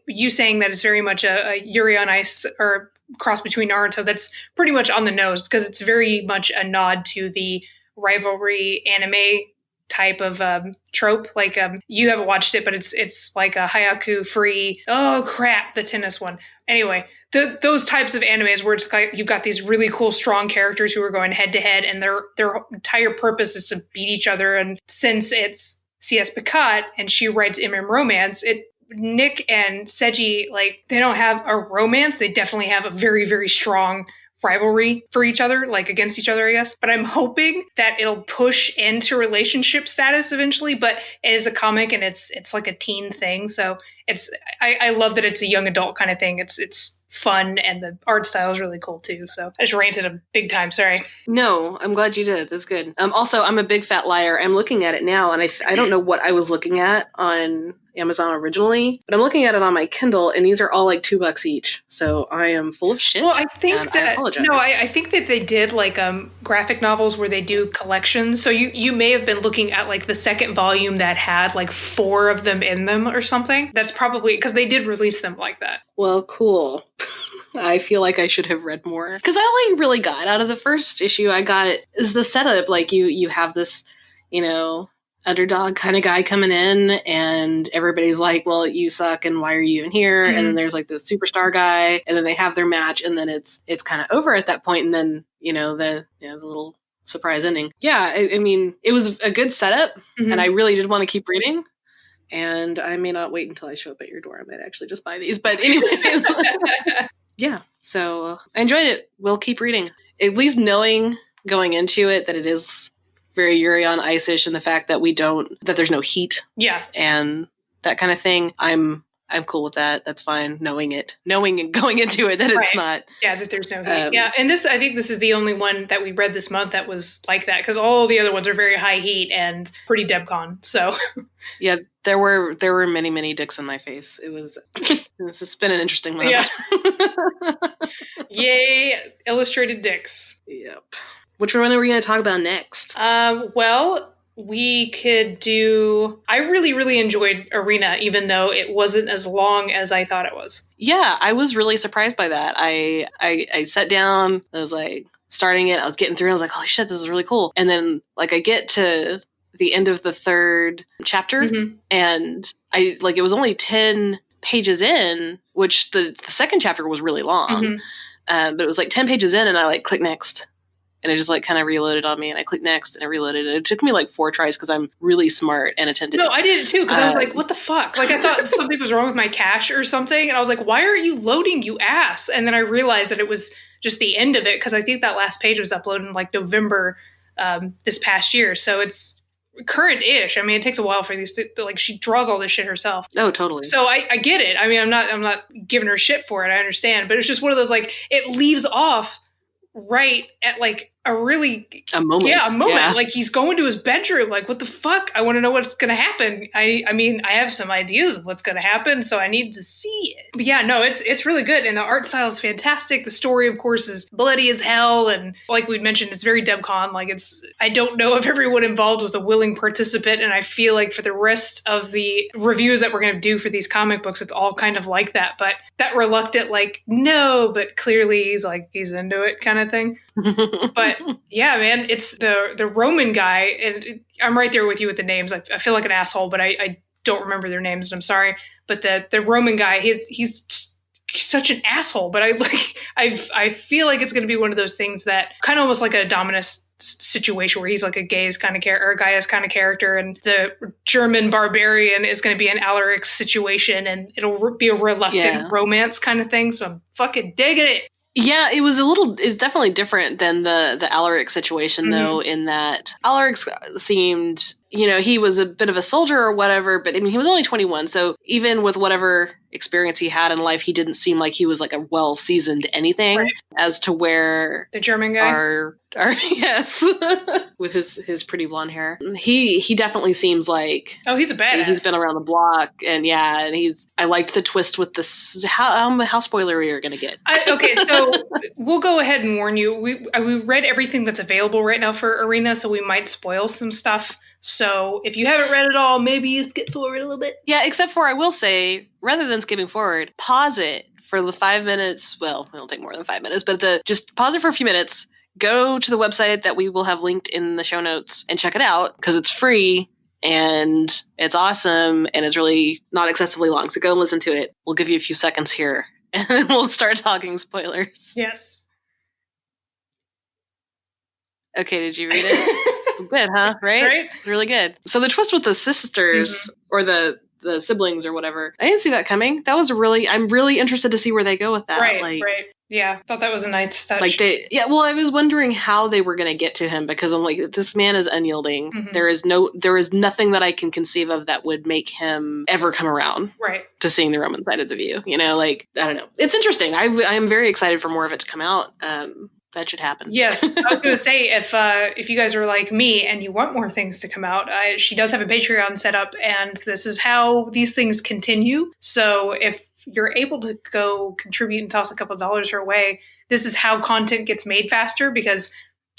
you saying that it's very much a Yuri on Ice or cross between Naruto, that's pretty much on the nose, because it's very much a nod to the rivalry anime type of trope. Like you haven't watched it, but it's like a Hayaku free. Oh crap, the tennis one. Anyway, those types of animes where it's like you've got these really cool, strong characters who are going head to head, and their entire purpose is to beat each other. And since it's C.S. Pacat and she writes MM romance, Nick and Seiji, like, they don't have a romance. They definitely have a very, very strong rivalry for each other, like against each other, I guess. But I'm hoping that it'll push into relationship status eventually. But it is a comic, and it's like a teen thing. So I love that it's a young adult kind of thing. It's fun, and the art style is really cool too. So I just ranted a big time. Sorry. No, I'm glad you did. That's good. Also, I'm a big fat liar. I'm looking at it now, and I don't know what I was looking at on Amazon originally, but I'm looking at it on my Kindle, and these are all like $2 each. So I am full of shit. Well, I think that I apologize. No, I think that they did like graphic novels where they do collections. So you may have been looking at like the second volume that had like 4 of them in them or something. That's probably because they did release them like that. Well, cool. I feel like I should have read more, because I only really got out of the first issue. I got is the setup, like you have this, underdog kind of guy coming in, and everybody's like, well, you suck, and why are you in here? Mm-hmm. And then there's like this superstar guy, and then they have their match, and then it's kind of over at that point, and then the little surprise ending. Yeah, I mean, it was a good setup, mm-hmm. and I really did want to keep reading. And I may not wait until I show up at your door. I might actually just buy these. But anyways, yeah. So I enjoyed it. We'll keep reading. At least knowing going into it that it is very Yuri on Ice-ish, and the fact that that there's no heat. Yeah. And that kind of thing. I'm cool with that. That's fine. Knowing and going into it that it's not. Yeah, that there's no heat. Yeah. And I think this is the only one that we read this month that was like that, because all the other ones are very high heat and pretty Debcon. So yeah, there were many, many dicks in my face. This has been an interesting month. Yeah. Yay, illustrated dicks. Yep. Which one are we going to talk about next? Well, we could do... I really, really enjoyed Arena, even though it wasn't as long as I thought it was. Yeah, I was really surprised by that. I sat down, I was like starting it, I was getting through, and I was like, holy shit, this is really cool. And then like I get to the end of the 3rd chapter, mm-hmm. and it was only 10 pages in, which the second chapter was really long. Mm-hmm. But it was like 10 pages in, and I like click next. And it just like kind of reloaded on me, and I clicked next, and I reloaded it. It took me like 4 tries because I'm really smart and attentive. No, I did it too, because I was like, what the fuck? Like, I thought something was wrong with my cache or something. And I was like, why aren't you loading, you ass? And then I realized that it was just the end of it, because I think that last page was uploaded in like November this past year. So it's current-ish. I mean, it takes a while for these to, like, she draws all this shit herself. Oh, totally. So I get it. I mean, I'm not giving her shit for it. I understand. But it's just one of those, like, it leaves off right at like a really a moment. Yeah, a moment. Yeah. Like he's going to his bedroom. Like, what the fuck? I want to know what's going to happen. I mean, I have some ideas of what's going to happen, so I need to see it. But yeah, no, it's really good, and the art style is fantastic. The story, of course, is bloody as hell, and like we mentioned, it's very DebCon. Like, I don't know if everyone involved was a willing participant, and I feel like for the rest of the reviews that we're going to do for these comic books, it's all kind of like that. But that reluctant, like, no, but clearly he's into it kind of thing. But yeah, man, it's the Roman guy, and I'm right there with you with the names. I feel like an asshole, but I don't remember their names, and I'm sorry. But the Roman guy, he's such an asshole. But I feel like it's going to be one of those things that kind of almost like a Dominus situation where he's like a gaze kind of character, or a gaius kind of character, and the German barbarian is going to be an Alaric situation, and it'll be a reluctant romance kind of thing. So I'm fucking digging it. Yeah, it's definitely different than the Alaric situation, though, in that Alaric seemed, he was a bit of a soldier or whatever, but I mean, he was only 21. So even with whatever experience he had in life, he didn't seem like he was like a well-seasoned anything, right. As to where the German guy our yes, with his pretty blonde hair, he definitely seems like, oh, he's a badass. He's been around the block, and I liked the twist with this. How spoilery are you going to get? Okay, so we'll go ahead and warn you. We read everything that's available right now for Arena, so we might spoil some stuff. So if you haven't read it all, maybe you skip forward a little bit. Yeah, except for I will say, rather than skipping forward, pause it for the 5 minutes. Well, it'll take more than 5 minutes, but just pause it for a few minutes. Go to the website that we will have linked in the show notes and check it out, because it's free and it's awesome and it's really not excessively long. So go and listen to it. We'll give you a few seconds here and then we'll start talking spoilers. Yes. Okay, did you read it? Good, huh? Right? It's really good. So the twist with the sisters, or the siblings or whatever, I didn't see that coming. That was I'm really interested to see where they go with that. Right. Yeah, thought that was a nice touch. I was wondering how they were going to get to him, because I'm like, this man is unyielding. Mm-hmm. There is nothing that I can conceive of that would make him ever come around to seeing the Roman side of the view. I don't know. It's interesting. I am very excited for more of it to come out. That should happen. Yes. I was going to say, if you guys are like me and you want more things to come out, she does have a Patreon set up, and this is how these things continue. So if you're able to go contribute and toss a couple $dollars her way, this is how content gets made faster, because,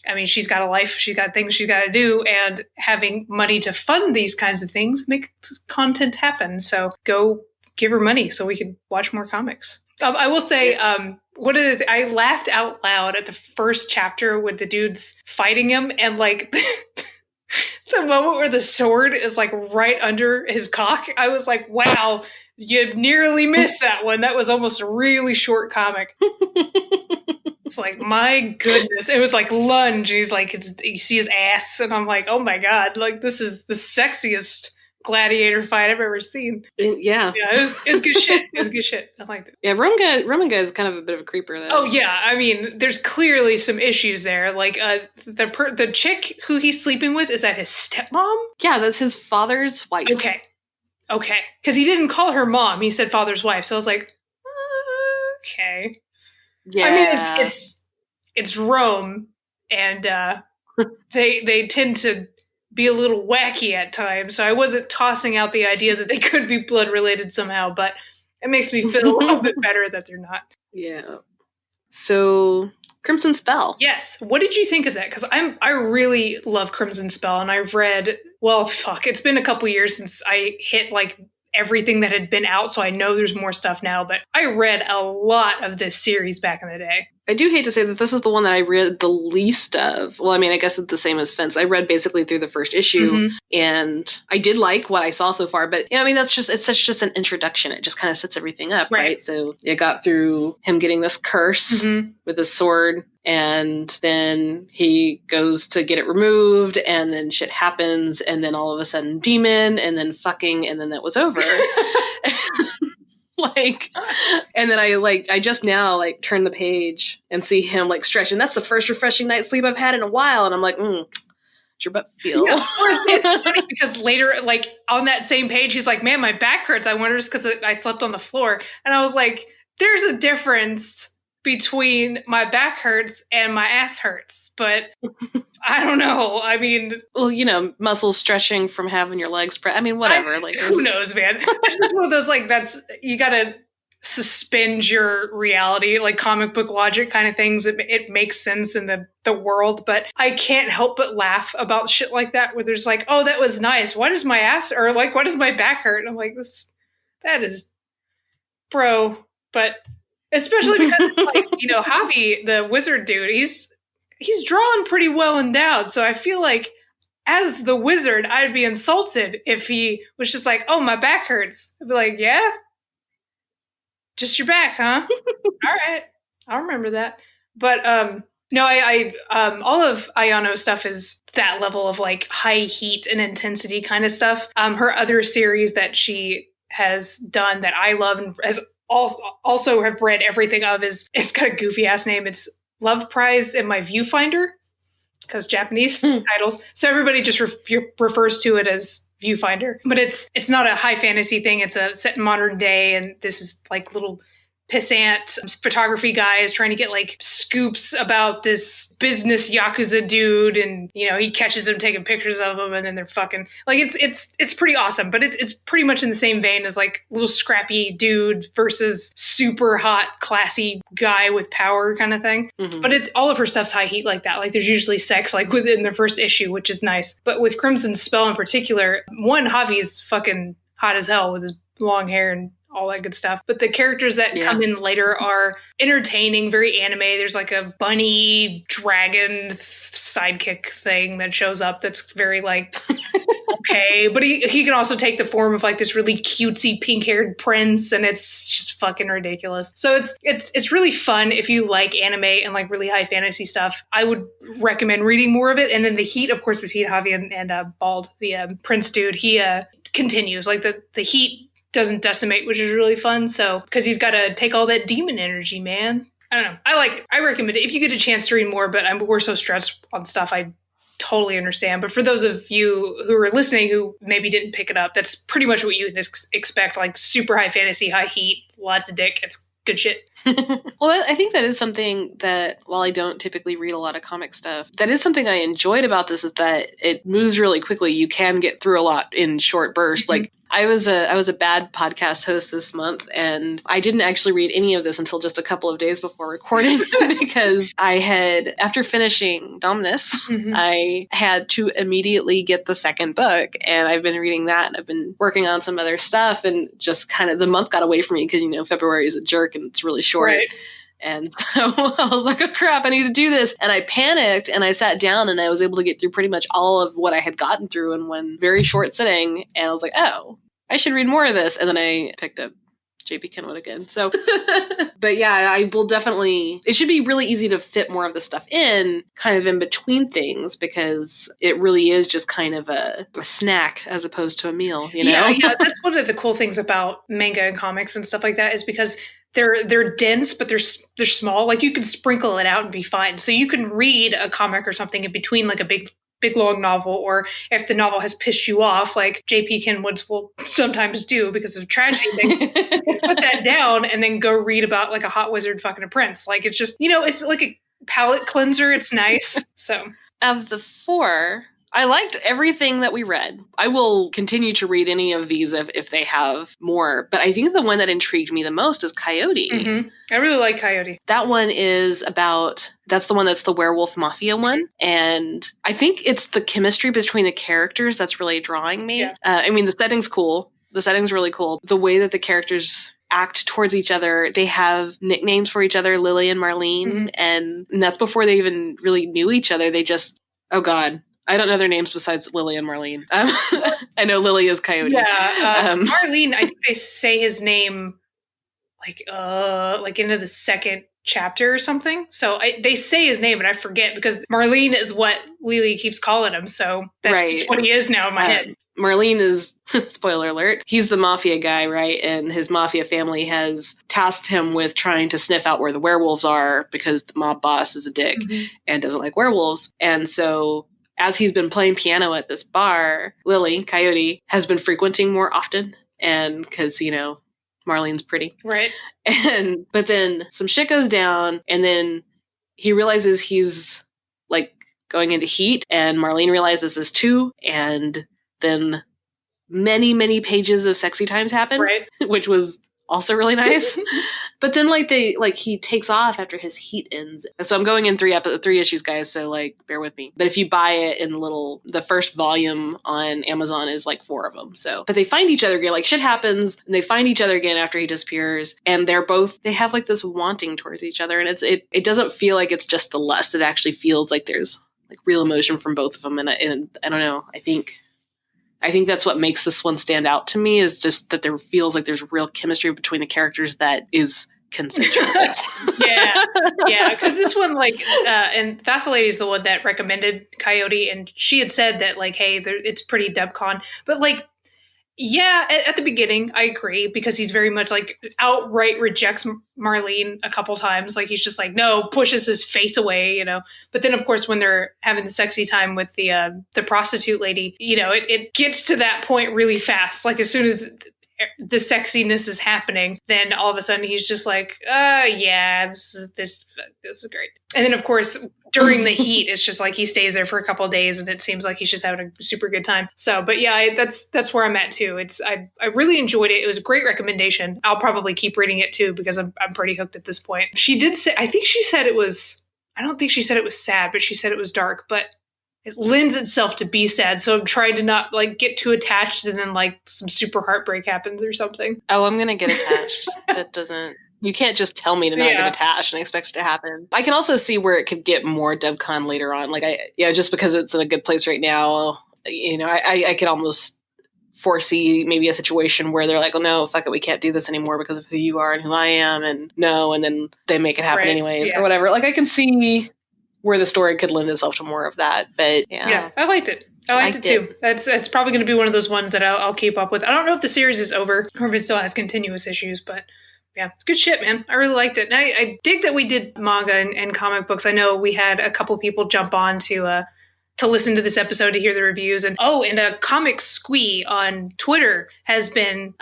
I mean, she's got a life, she's got things she's got to do, and having money to fund these kinds of things makes content happen. So go give her money so we can watch more comics. I will say, I laughed out loud at the first chapter with the dudes fighting him, and like the moment where the sword is like right under his cock. I was like, wow, you nearly missed that one. That was almost a really short comic. It's like, my goodness. It was like lunge. And he's like, you see his ass, and I'm like, oh my God, like this is the sexiest gladiator fight I've ever seen. Yeah, it was good shit. It was good shit. I liked it. Yeah, Roman guy is kind of a bit of a creeper, though. Oh yeah, I mean, there's clearly some issues there. Like the chick who he's sleeping with, is that his stepmom? Yeah, that's his father's wife. Okay, because he didn't call her mom. He said father's wife. So I was like, okay. Yeah. I mean, it's Rome, and they tend to be a little wacky at times, so I wasn't tossing out the idea that they could be blood related somehow, but it makes me feel a little bit better that they're not. Yeah. So Crimson Spell. Yes. What did you think of that? Because I really love Crimson Spell, and I've read, it's been a couple years since I hit like everything that had been out, so I know there's more stuff now, but I read a lot of this series back in the day. I do hate to say that this is the one that I read the least of. Well, I mean, I guess it's the same as Fence. I read basically through the first issue, and I did like what I saw so far, but I mean, it's just an introduction. It just kind of sets everything up, right? So it got through him getting this curse with his sword, and then he goes to get it removed, and then shit happens, and then all of a sudden demon, and then fucking, and then that was over. And then I just now turn the page and see him stretching. That's the first refreshing night's sleep I've had in a while. And I'm like, how's your butt feel? Yeah, it's funny because later, on that same page, he's like, man, my back hurts. I wonder it's because I slept on the floor. And I was like, there's a difference between my back hurts and my ass hurts, but I don't know. I mean, well, muscles stretching from having your legs spread. I mean, whatever. Who knows, man? It's just one of those, like, you gotta suspend your reality, like comic book logic kind of things. It makes sense in the world, but I can't help but laugh about shit like that, where there's like, oh, that was nice. Why does my ass, or like, why does my back hurt? And I'm like, that is, bro. But especially because, like, Javi, the wizard dude, he's drawn pretty well endowed. So I feel like, as the wizard, I'd be insulted if he was just like, oh, my back hurts. I'd be like, yeah? Just your back, huh? All right. I'll remember that. But no, I all of Ayano stuff is that level of like high heat and intensity kind of stuff. Her other series that she has done that I love and has also have read everything of it's got a goofy ass name. It's Love Prize in My Viewfinder, because Japanese titles. So everybody just refers to it as Viewfinder. But it's not a high fantasy thing. It's set in modern day, and this is like little pissant photography guys trying to get like scoops about this business Yakuza dude, and he catches them taking pictures of them, and then they're fucking like, it's pretty awesome. But it's pretty much in the same vein as like little scrappy dude versus super hot classy guy with power kind of thing. Mm-hmm. But all of her stuff's high heat like that. Like there's usually sex like within the first issue, which is nice. But with Crimson Spell in particular, Javi's fucking hot as hell with his long hair and all that good stuff. But the characters that come in later are entertaining, very anime. There's like a bunny dragon sidekick thing that shows up that's very like, okay. But he can also take the form of like this really cutesy pink-haired prince, and it's just fucking ridiculous. So it's really fun if you like anime and like really high fantasy stuff. I would recommend reading more of it. And then the heat, of course, between Javi and Bald, the prince dude, he continues. Like the heat doesn't decimate, which is really fun. So, because he's got to take all that demon energy, man. I don't know. I like it. I recommend it if you get a chance to read more, but we're so stressed on stuff. I totally understand. But for those of you who are listening who maybe didn't pick it up, that's pretty much what you would expect. Like super high fantasy, high heat, lots of dick. It's good shit. Well, I think that is something that, while I don't typically read a lot of comic stuff, that is something I enjoyed about this, is that it moves really quickly. You can get through a lot in short bursts. Mm-hmm. Like I was a bad podcast host this month, and I didn't actually read any of this until just a couple of days before recording because I had, after finishing Dominus, mm-hmm. I had to immediately get the second book, and I've been reading that, and I've been working on some other stuff, and just kind of the month got away from me because, February is a jerk and it's really short. Right. And so I was like, oh crap, I need to do this. And I panicked, and I sat down, and I was able to get through pretty much all of what I had gotten through in one very short sitting. And I was like, oh, I should read more of this. And then I picked up JP Kenwood again. So, but yeah, I will definitely, it should be really easy to fit more of the stuff in kind of in between things, because it really is just kind of a snack as opposed to a meal, Yeah, that's one of the cool things about manga and comics and stuff like that, is because they're dense, but they're small. Like you can sprinkle it out and be fine. So you can read a comic or something in between like a big long novel, or if the novel has pissed you off, like JP Kenwood's will sometimes do because of tragedy, they put that down and then go read about like a hot wizard fucking a prince. Like it's just, it's like a palate cleanser. It's nice. So of the four, I liked everything that we read. I will continue to read any of these if they have more. But I think the one that intrigued me the most is Coyote. Mm-hmm. I really like Coyote. That one is that's the one that's the werewolf mafia one. And I think it's the chemistry between the characters that's really drawing me. Yeah. The setting's cool. The setting's really cool. The way that the characters act towards each other. They have nicknames for each other, Lily and Marlene. Mm-hmm. And that's before they even really knew each other. They just, oh God. I don't know their names besides Lily and Marlene. I know Lily is Coyote. Yeah, Marlene, I think they say his name like into the second chapter or something. So they say his name and I forget because Marlene is what Lily keeps calling him. So that's what he is now in my head. Marlene is, spoiler alert, he's the mafia guy, right? And his mafia family has tasked him with trying to sniff out where the werewolves are because the mob boss is a dick mm-hmm. and doesn't like werewolves. And so as he's been playing piano at this bar, Lily, Coyote, has been frequenting more often. And because, Marlene's pretty. Right. But then some shit goes down, and then he realizes he's like going into heat, and Marlene realizes this too, and then many, many pages of sexy times happen, Right. which was also really nice. But then he takes off after his heat ends. So I'm going in 3 issues, guys, so like bear with me. But if you buy it in the first volume on Amazon is like 4 of them. So, but they find each other again, like shit happens, and they find each other again after he disappears, and they have like this wanting towards each other, and it doesn't feel like it's just the lust. It actually feels like there's like real emotion from both of them, and I don't know. I think that's what makes this one stand out to me, is just that there feels like there's real chemistry between the characters that is consensual. Yeah, because this one, and Vasilady is the one that recommended Coyote, and she had said that, like, hey, it's pretty DebCon, but like, yeah, at the beginning, I agree, because he's very much like outright rejects Marlene a couple times. Like, he's just like, no, pushes his face away, you know. But then, of course, when they're having the sexy time with the prostitute lady, you know, it gets to that point really fast. Like, as soon as the sexiness is happening, then all of a sudden he's just like, yeah, this is great. And then, of course, during the heat, it's just like he stays there for a couple of days, and it seems like he's just having a super good time. So, but yeah, that's where I'm at too. I really enjoyed it. It was a great recommendation. I'll probably keep reading it too, because I'm pretty hooked at this point. She did say, I think she said it was, I don't think she said it was sad, but she said it was dark, but it lends itself to be sad. So I'm trying to not like get too attached, and then like some super heartbreak happens or something. Oh, I'm going to get attached. That doesn't... You can't just tell me to not get attached and expect it to happen. I can also see where it could get more DebCon later on. Like, just because it's in a good place right now, you know, I could almost foresee maybe a situation where they're like, oh no, fuck it, we can't do this anymore because of who you are and who I am, and then they make it happen anyways, or whatever. Like, I can see where the story could lend itself to more of that, but yeah, I liked it. I liked it too. That's probably going to be one of those ones that I'll keep up with. I don't know if the series is over or if it still has continuous issues, but yeah, it's good shit, man. I really liked it. And I dig that we did manga and comic books. I know we had a couple people jump on to listen to this episode to hear the reviews. And a Comic Squee on Twitter has been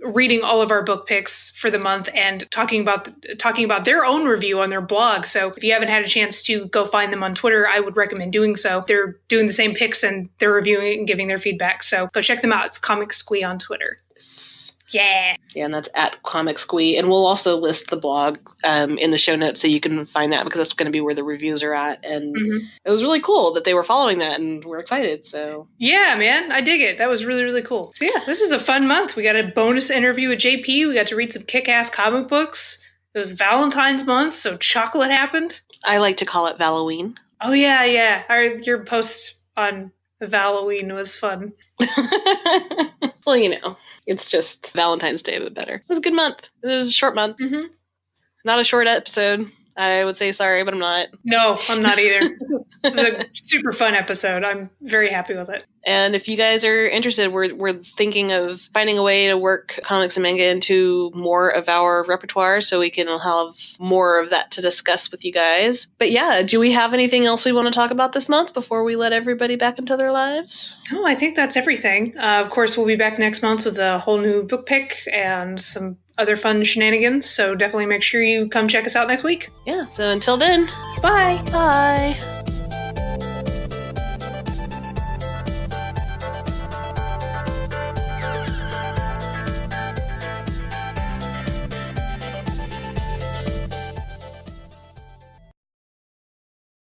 reading all of our book picks for the month and talking about their own review on their blog. So if you haven't had a chance to go find them on Twitter, I would recommend doing so. They're doing the same picks, and they're reviewing it and giving their feedback. So go check them out. It's Comic Squee on Twitter. Yeah, and that's at Comic Squee. And we'll also list the blog in the show notes so you can find that, because that's going to be where the reviews are at. And it was really cool that they were following that, and we're excited. So yeah, man, I dig it. That was really, really cool. So yeah, this is a fun month. We got a bonus interview with JP. We got to read some kick-ass comic books. It was Valentine's month, so chocolate happened. I like to call it Halloween. Oh yeah. Your post on Halloween was fun. Well, you know, it's just Valentine's Day, but better. It was a good month. It was a short month. Mm-hmm. Not a short episode. I would say sorry, but I'm not. No, I'm not either. This is a super fun episode. I'm very happy with it. And if you guys are interested, we're thinking of finding a way to work comics and manga into more of our repertoire so we can have more of that to discuss with you guys. But yeah, do we have anything else we want to talk about this month before we let everybody back into their lives? Oh, I think that's everything. Of course, we'll be back next month with a whole new book pick and some other fun shenanigans. So definitely make sure you come check us out next week. Yeah, so until then, bye. Bye.